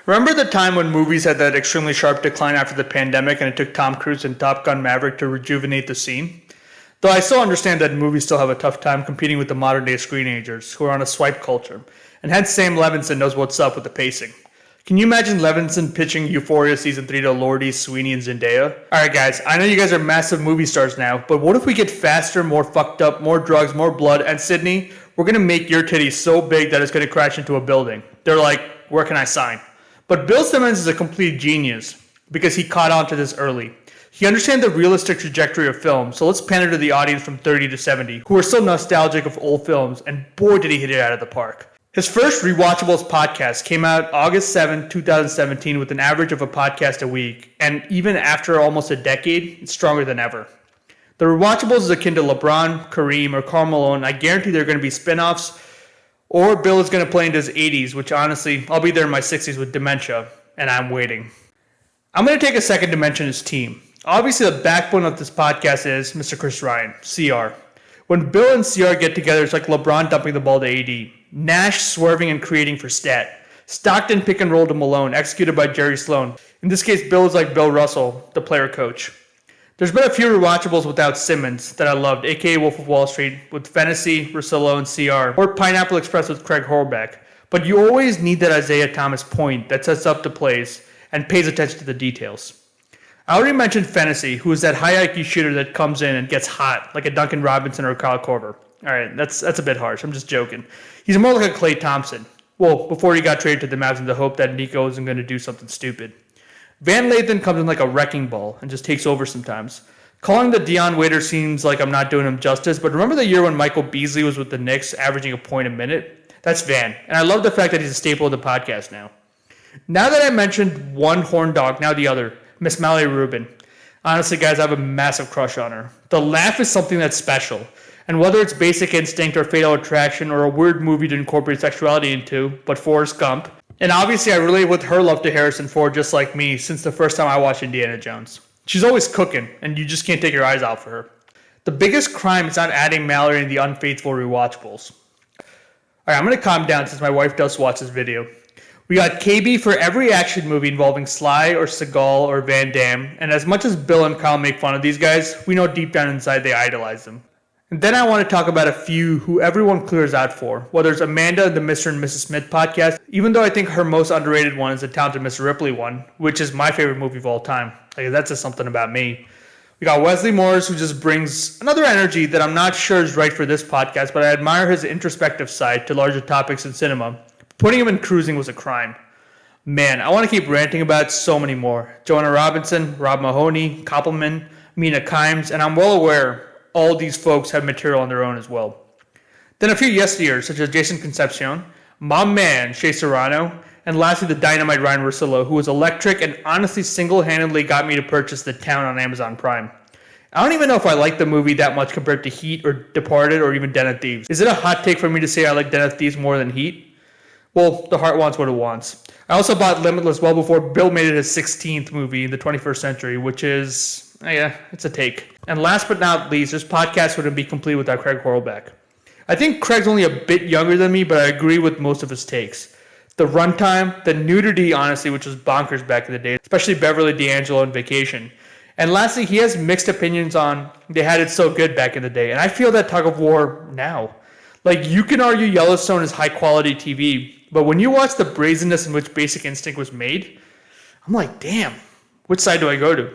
Remember the time when movies had that extremely sharp decline after the pandemic and it took Tom Cruise and Top Gun Maverick to rejuvenate the scene? Though I still understand that movies still have a tough time competing with the modern day screenagers who are on a swipe culture, and hence Sam Levinson knows what's up with the pacing. Can you imagine Levinson pitching Euphoria Season 3 to Lordy, Sweeney, and Zendaya? Alright guys, I know you guys are massive movie stars now, but what if we get faster, more fucked up, more drugs, more blood, and Sydney, we're gonna make your titties so big that it's gonna crash into a building. They're like, where can I sign? But Bill Simmons is a complete genius because he caught on to this early. He understands the realistic trajectory of film, so let's pander to the audience from 30 to 70 who are still nostalgic of old films, and boy did he hit it out of the park. His first Rewatchables podcast came out August 7, 2017 with an average of a podcast a week, and even after almost a decade, it's stronger than ever. The Rewatchables is akin to LeBron, Kareem, or Karl Malone. I guarantee there are going to be spin-offs, or Bill is going to play into his 80s, which honestly, I'll be there in my 60s with dementia, and I'm waiting. I'm going to take a second to mention his team. Obviously, the backbone of this podcast is Mr. Chris Ryan, CR. When Bill and CR get together, it's like LeBron dumping the ball to AD, Nash swerving and creating for Stat, Stockton pick and roll to Malone, executed by Jerry Sloan. In this case, Bill is like Bill Russell, the player coach. There's been a few Rewatchables without Simmons that I loved, aka Wolf of Wall Street with Fennessy, Russillo, and CR, or Pineapple Express with Craig Horvath. But you always need that Isaiah Thomas point that sets up the plays and pays attention to the details. I already mentioned Fennessy, who is that high IQ shooter that comes in and gets hot, like a Duncan Robinson or a Kyle Korver. Alright, that's a bit harsh, I'm just joking. He's more like a Klay Thompson. Well, before he got traded to the Mavs in the hope that Nico isn't going to do something stupid. Van Lathan comes in like a wrecking ball and just takes over sometimes. Calling the Dion Waiter seems like I'm not doing him justice, but remember the year when Michael Beasley was with the Knicks, averaging a point a minute? That's Van, and I love the fact that he's a staple of the podcast now. Now that I mentioned one horn dog, now the other, Miss Mallory Rubin. Honestly, guys, I have a massive crush on her. The laugh is something that's special, and whether it's Basic Instinct or Fatal Attraction or a weird movie to incorporate sexuality into, but Forrest Gump, and obviously I relate with her love to Harrison Ford just like me since the first time I watched Indiana Jones. She's always cooking, and you just can't take your eyes out for her. The biggest crime is not adding Mallory in the unfaithful Rewatchables. Alright, I'm going to calm down since my wife does watch this video. We got KB for every action movie involving Sly or Seagal or Van Damme, and as much as Bill and Kyle make fun of these guys, we know deep down inside they idolize them. And then I want to talk about a few who everyone clears out for, whether it's Amanda, the Mr. and Mrs. Smith podcast, even though I think her most underrated one is the Talented Mr. Ripley one, which is my favorite movie of all time. Like, that's just something about me. We got Wesley Morris, who just brings another energy that I'm not sure is right for this podcast, but I admire his introspective side to larger topics in cinema. Putting him in Cruising was a crime. Man, I want to keep ranting about so many more. Joanna Robinson, Rob Mahoney, Koppelman, Mina Kimes, and I'm well aware all these folks have material on their own as well. Then a few yesteryears, such as Jason Concepcion, my man, Shea Serrano, and lastly the dynamite Ryan Russillo, who was electric and honestly single-handedly got me to purchase The Town on Amazon Prime. I don't even know if I like the movie that much compared to Heat or Departed or even Den of Thieves. Is it a hot take for me to say I like Den of Thieves more than Heat? Well, the heart wants what it wants. I also bought Limitless well before Bill made it his 16th movie in the 21st century, which is, yeah, it's a take. And last but not least, this podcast wouldn't be complete without Craig Horlbeck. I think Craig's only a bit younger than me, but I agree with most of his takes. The runtime, the nudity, honestly, which was bonkers back in the day, especially Beverly D'Angelo and Vacation. And lastly, he has mixed opinions on They Had It So Good back in the day, and I feel that tug of war now. Like, you can argue Yellowstone is high-quality TV, but when you watch the brazenness in which Basic Instinct was made, I'm like, damn, which side do I go to?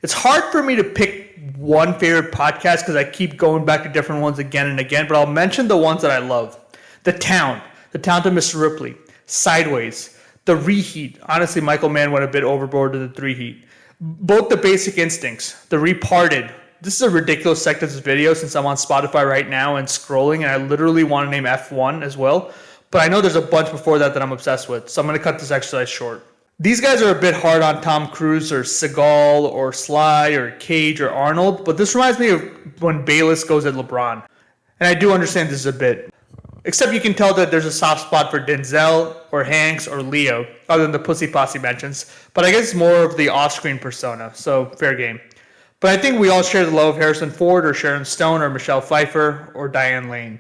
It's hard for me to pick one favorite podcast because I keep going back to different ones again and again, but I'll mention the ones that I love. The Town, The Talented Mr. Ripley, Sideways, The Reheat. Honestly, Michael Mann went a bit overboard to the Reheat. Both the Basic Instincts, The Reparted. This is a ridiculous section of this video since I'm on Spotify right now and scrolling, and I literally want to name F1 as well. But I know there's a bunch before that I'm obsessed with, so I'm going to cut this exercise short. These guys are a bit hard on Tom Cruise or Seagal or Sly or Cage or Arnold, but this reminds me of when Bayless goes at LeBron. And I do understand this a bit. Except you can tell that there's a soft spot for Denzel or Hanks or Leo, other than the Pussy Posse mentions. But I guess it's more of the off-screen persona, so fair game. But I think we all share the love of Harrison Ford or Sharon Stone or Michelle Pfeiffer or Diane Lane.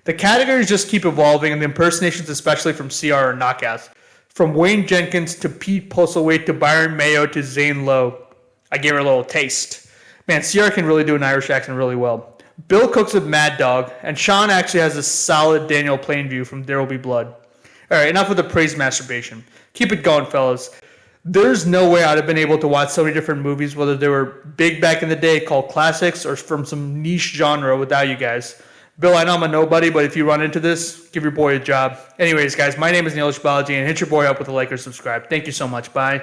The categories just keep evolving, and the impersonations, especially from CR, are knockouts. From Wayne Jenkins to Pete Postlethwaite to Byron Mayo to Zane Lowe. I gave her a little taste. Man, Sierra can really do an Irish accent really well. Bill cooks with Mad Dog, and Sean actually has a solid Daniel Plainview from There Will Be Blood. Alright, enough of the praise masturbation. Keep it going, fellas. There's no way I'd have been able to watch so many different movies, whether they were big back in the day called classics or from some niche genre without you guys. Bill, I know I'm a nobody, but if you run into this, give your boy a job. Anyways, guys, my name is Neil Ishbalaji, and hit your boy up with a like or subscribe. Thank you so much. Bye.